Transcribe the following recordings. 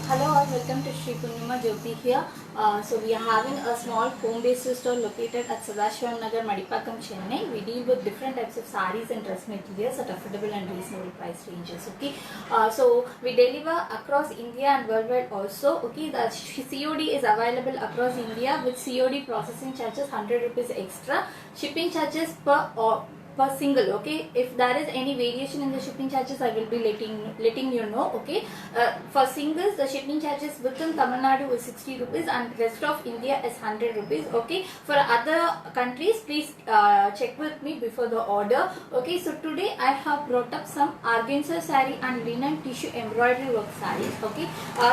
Hello all, welcome to Sri Purnima Jyoti here. So we are having a small home-based store located at Sadashivam Nagar, Madipakam, Chennai. We deal with different types of sarees and dress materials at affordable and reasonable price ranges. Okay, so we deliver across India and worldwide also. Okay, the COD is available across India with COD processing charges 100 rupees extra, shipping charges per single. Okay, if there is any variation in the shipping charges, I will be letting you know. Okay, for singles the shipping charges within Tamil Nadu is 60 rupees and rest of India is 100 rupees. Okay, for other countries please check with me before the order. Okay, so today I have brought up some organza saree and linen tissue embroidery work sarees. Okay,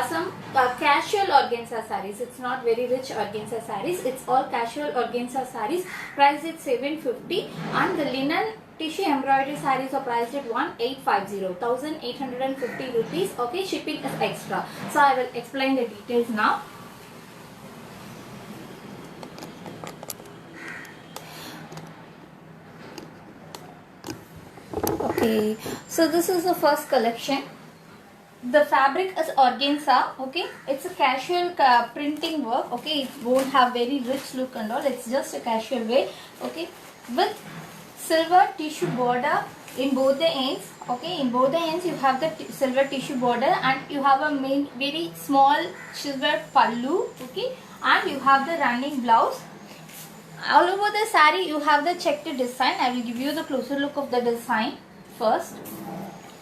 some casual organza sarees. It's not very rich organza sarees, it's all casual organza sarees, priced at 750, and the linen tissue embroidery sarees are priced at 1850 rupees. Okay, shipping is extra. So I will explain the details now. Okay, so this is the first collection. The fabric is organza. Okay, it's a casual printing work. Okay, it won't have very rich look and all, it's just a casual way. Okay, with silver tissue border in both the ends. Okay, in both the ends you have the silver tissue border, and you have a very small silver pallu. Okay, and you have the running blouse. All over the saree you have the checked design. I will give you the closer look of the design first.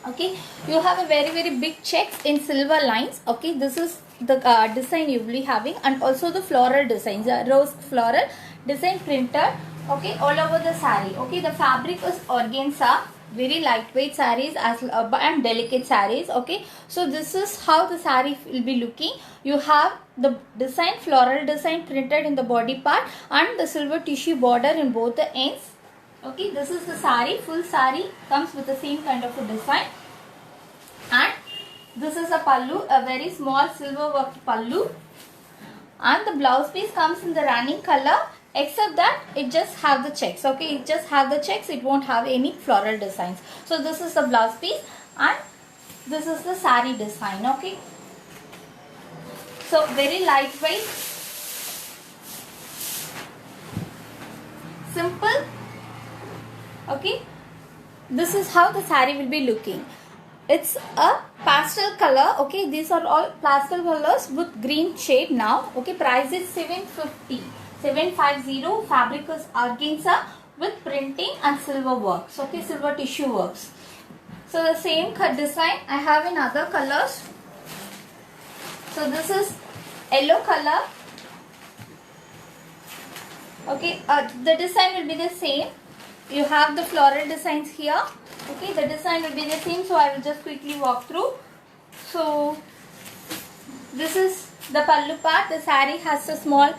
Okay, you have a very big checks in silver lines. Okay, this is the design you will be having, and also the floral designs, rose floral design printed. Okay, all over the saree. Okay, the fabric is organza, very lightweight sarees and delicate sarees. Okay, so this is how the saree will be looking. You have the design, floral design printed in the body part, and the silver tissue border in both the ends. Okay, this is the saree. Full saree comes with the same kind of a design, and this is a pallu, a very small silver worked pallu, and the blouse piece comes in the running color, except that it just have the checks. Okay, it just have the checks, it won't have any floral designs. So this is the blouse piece, and this is the saree design. Okay, so very lightweight, simple. Okay, this is how the saree will be looking. It's a pastel color. Okay, these are all pastel colors with green shade now. Okay, price is 750. Fabric is organza with printing and silver works. Okay, silver tissue works. So the same design I have in other colors. So this is yellow color. Okay, the design will be the same. You have the floral designs here. Okay, the design will be the same, so I will just quickly walk through. So this is the pallu part. The saree has a small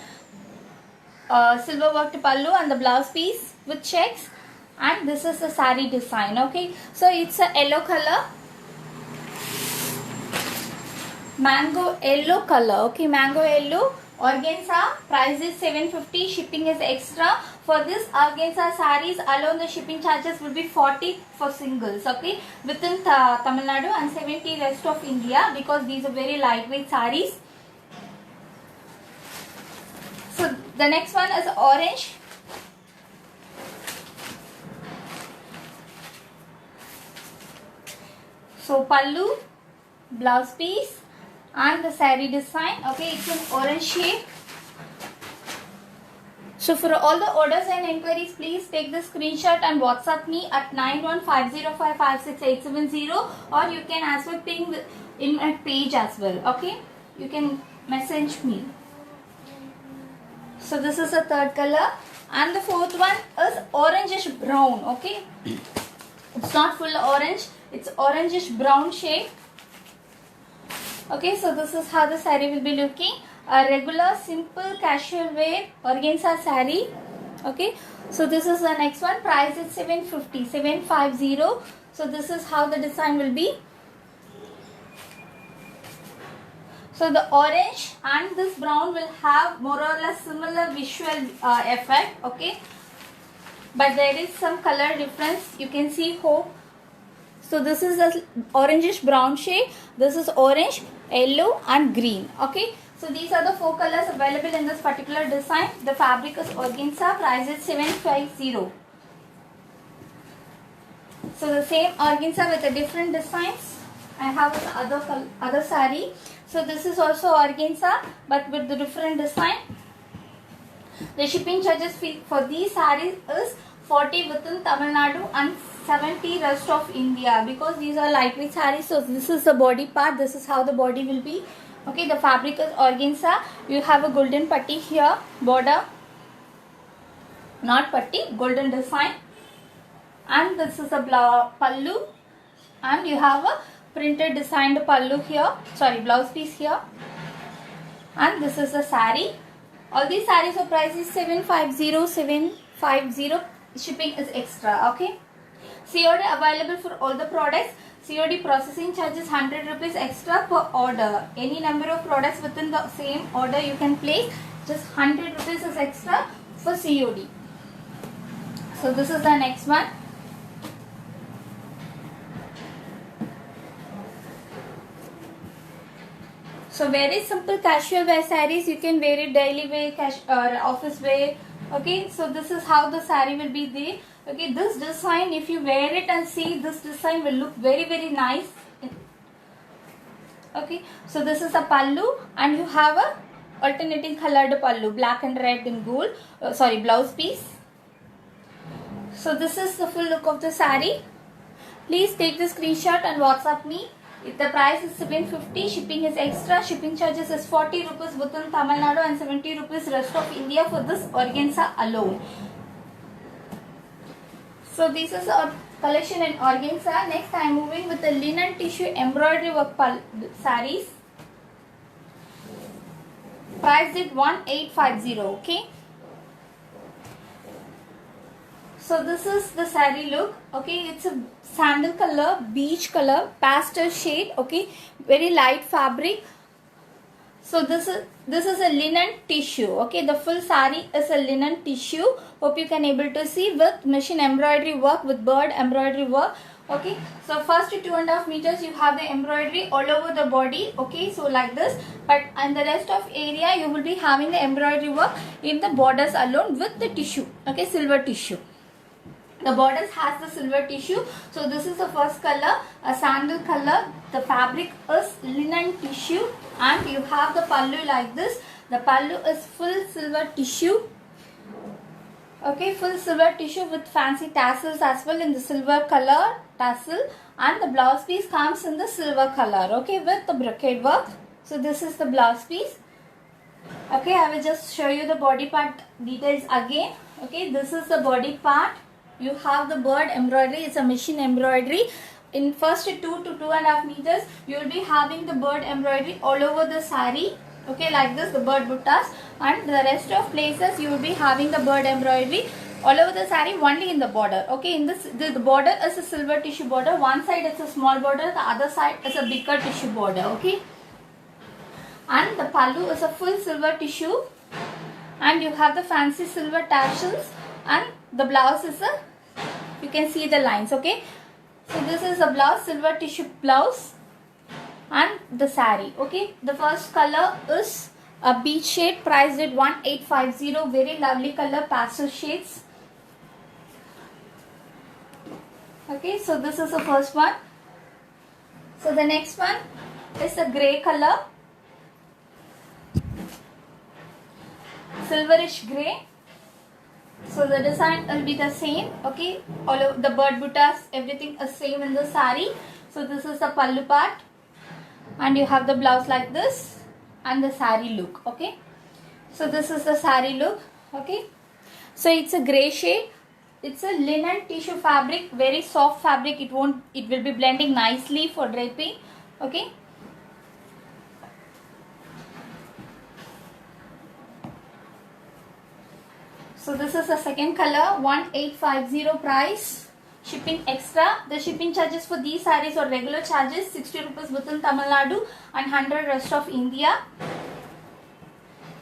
silver worked pallu and the blouse piece with checks, and this is the saree design. Okay, so it's a yellow color, mango yellow color. Okay, mango yellow organza, price is 750, shipping is extra. For this organza sarees alone, the shipping charges will be 40 for singles. Okay, within Tamil Nadu, and 70 rest of India, because these are very lightweight sarees. So the next one is orange. So pallu, blouse piece, and the saree design. Okay, it's an orange shade. So for all the orders and inquiries, please take the screenshot and WhatsApp me at 9150556870, or you can as well ping in my page as well. Okay, you can message me. So this is the third color, and the fourth one is orangish brown. Okay, it's not full orange, it's orangish brown shade. Okay, so this is how the saree will be looking. A regular simple casual wear organza saree. Okay, so this is the next one. Price is 750. So this is how the design will be. So the orange and this brown will have more or less similar visual effect. Okay, but there is some color difference. You can see how So this is a orangish brown shade. This is orange, yellow and green. Okay. So these are the 4 colors available in this particular design. The fabric is organza. Price is 750. So the same organza with the different designs. I have this other saree. So this is also organza but with the different design. The shipping charges for these sarees is 40 within Tamil Nadu and 70 rest of India, because these are lightweight sarees. So this is the body part. This is how the body will be. Okay, the fabric is organza. You have a golden patti here, border, not patti, golden design. And this is a pallu, and you have a printed designed pallu here, sorry, blouse piece here. And this is the saree. All these sarees are price is 750. Shipping is extra. Okay. COD available for all the products. COD processing charges 100 rupees extra per order. Any number of products within the same order you can place. Just 100 rupees is extra for COD. So this is the next one. So very simple casual wear sarees. You can wear it daily wear, or office wear. Okay, so this is how the saree will be there. Okay, this design, if you wear it and see, this design will look very nice. Okay, so this is a pallu and you have a alternating colored pallu, black and red in gold, blouse piece. So this is the full look of the saree. Please take the screenshot and WhatsApp me. If the price is 750, shipping is extra. Shipping charges is 40 rupees within Tamil Nadu and 70 rupees rest of India for this organza alone. So this is a collection in organza. Next I am moving with the linen tissue embroidery work sarees. Price is 1850. Okay. So this is the saree look. Okay, it's a sandal color, beige color, pastel shade. Okay, very light fabric. So this is a linen tissue. Okay, the full saree is a linen tissue. Hope you can able to see with machine embroidery work, with bird embroidery work. Okay, so first 2.5 meters you have the embroidery all over the body. Okay, so like this, but in the rest of area you will be having the embroidery work in the borders alone with the tissue. Okay, silver tissue. The borders has the silver tissue. So this is the first color, a sandal color. The fabric is linen tissue and you have the pallu like this. The pallu is full silver tissue. Okay, full silver tissue with fancy tassels as well in the silver color tassel, and the blouse piece comes in the silver color. Okay, with the brocade work. So this is the blouse piece. Okay, I will just show you the body part details again. Okay, this is the body part. You have the bird embroidery. It's a machine embroidery. In first 2 to 2.5 meters, you will be having the bird embroidery all over the saree. Okay, like this, the bird buttas, and the rest of places you will be having the bird embroidery all over the saree, only in the border. Okay, in this the border is a silver tissue border. One side is a small border, the other side is a bigger tissue border. Okay, and the pallu is a full silver tissue, and you have the fancy silver tassels, and the blouse is a, you can see the lines. Okay, so this is a blouse, silver tissue blouse, and the saree. Okay, the first color is a beige shade, priced at 1850. Very lovely color, pastel shades. Okay, so this is the first one. So the next one is a grey color, silverish grey. So the design will be the same. Okay, all of the bird buttas, everything is same in the saree. So this is the pallu part, and you have the blouse like this, and the saree look. Okay, so this is the saree look. Okay, so it's a grey shade. It's a linen tissue fabric, very soft fabric. It will be blending nicely for draping. Okay, so this is the second color, 1850 price. Shipping extra. The shipping charges for these sarees or regular charges 60 rupees within Tamil Nadu and 100 rest of India.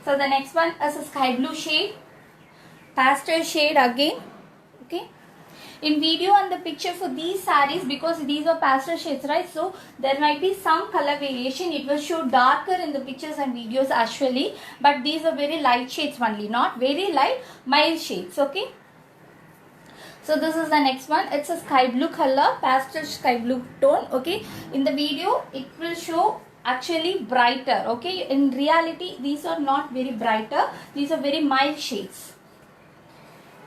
So the next one is a sky blue shade, pastel shade again. Okay, In video and the picture for these sarees, because these are pastel shades, right? So there might be some color variation. It will show darker in the pictures and videos actually, but these are very light shades only, not very light, mild shades. Okay. So this is the next one. It's a sky blue color, pastel sky blue tone. Okay. In the video, it will show actually brighter. Okay. In reality, these are not very brighter. These are very mild shades.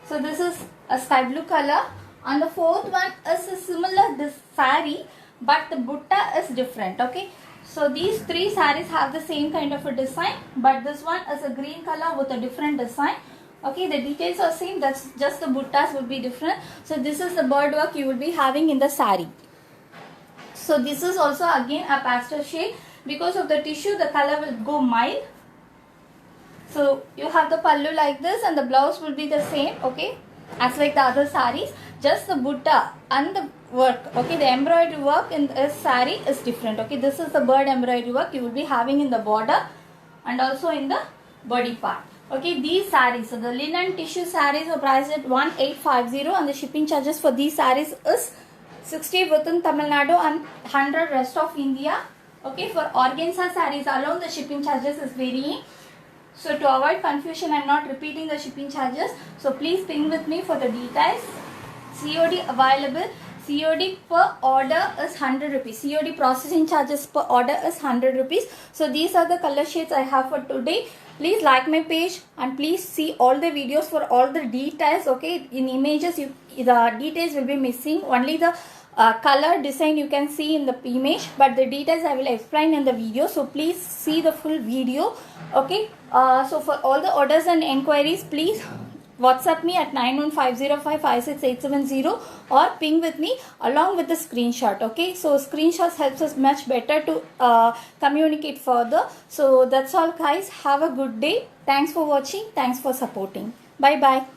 So this is a sky blue color. And the fourth one is a similar this saree, but the butta is different. Okay. So these three sarees have the same kind of a design, but this one is a green color with a different design. Okay, the details are same, that's just the buttas will be different. So this is the bird work you will be having in the saree. So this is also again a pastel shade. Because of the tissue, the color will go mild. So you have the pallu like this and the blouse will be the same, okay, as like the other sarees. Just the butta and the work, okay, the embroidery work in this saree is different. Okay, this is the bird embroidery work you will be having in the border and also in the body part. Okay, these sarees, so the linen tissue sarees are priced at 1850 and the shipping charges for these sarees is 60 within Tamil Nadu and 100 rest of India. Okay, for organza sarees alone the shipping charges is varying. So to avoid confusion, I am not repeating the shipping charges. So please ping with me for the details. COD available. COD per order is 100 rupees. COD processing charges per order is 100 rupees. So these are the color shades I have for today. Please like my page and please see all the videos for all the details. Okay, in images the details will be missing. Only the color design you can see in the image, but the details I will explain in the video. So please see the full video. Okay, so for all the orders and enquiries, please WhatsApp me at 9150556870 or ping with me along with the screenshot. Okay, so screenshots helps us much better to communicate further. So that's all guys. Have a good day. Thanks for watching. Thanks for supporting. Bye bye.